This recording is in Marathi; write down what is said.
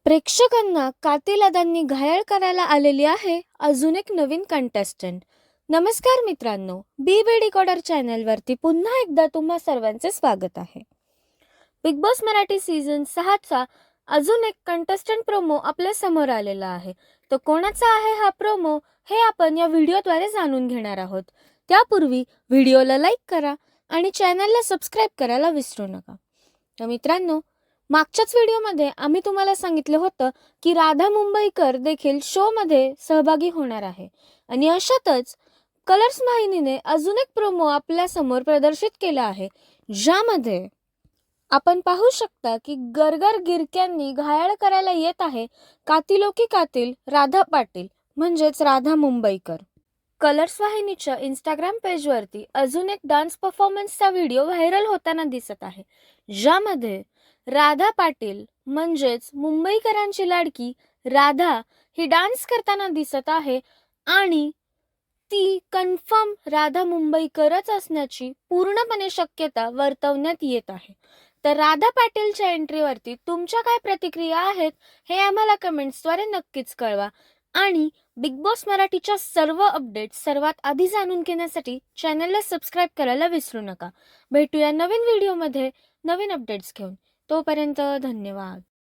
प्रेक्षकांना कातिल अदांनी घायल करायला आलेली आहे अजून एक नवीन कंटेस्टंट. नमस्कार मित्रांनो, बी डिकोडर चॅनलवरती पुन्हा एकदा तुम्हा सर्वांचे स्वागत आहे. बिग बॉस मराठी सीझन 6चा अजून एक कंटेस्टंट प्रोमो आपल्या समोर आलेला आहे. तो कोणाचा आहे हा प्रोमो हे आपण या व्हिडिओद्वारे जाणून घेणार आहोत. त्यापूर्वी व्हिडिओला लाईक करा आणि चॅनलला सबस्क्राईब करायला विसरू नका. तर मित्रांनो, मागच्याच व्हिडिओमध्ये आम्ही तुम्हाला सांगितलं होतं की राधा मुंबईकर देखील शोमध्ये सहभागी होणार आहे आणि अशातच कलर्स वाहिनीने अजून एक प्रोमो आपल्या समोर प्रदर्शित केला आहे, ज्यामध्ये आपण पाहू शकता की गरगर गिरक्यांनी घायल करायला येत आहे कातिलो की कातिल राधा पाटील म्हणजेच राधा मुंबईकर. कलर्स वाहिनीच्या इंस्टाग्राम पेजवरती अजून एक डान्स परफॉर्मन्सचा व्हिडिओ व्हायरल होताना दिसत आहे, ज्यामध्ये राधा पाटील म्हणजेच मुंबईकरांची लाडकी राधा ही डान्स करताना दिसत आहे आणि ती कन्फर्म राधा मुंबईकरच असण्याची पूर्णपणे शक्यता वर्तवण्यात येत आहे. तर राधा पाटीलच्या एंट्रीवरती तुमच्या काय प्रतिक्रिया आहेत हे आम्हाला कमेंट्सद्वारे नक्कीच कळवा आणि बिग बॉस मराठीच्या सर्व अपडेट्स सर्वात आधी जाणून घेण्यासाठी चॅनलला सबस्क्राईब करायला विसरू नका. भेटूया नवीन व्हिडिओमध्ये नवीन अपडेट्स घेऊन. तोपर्यंत धन्यवाद.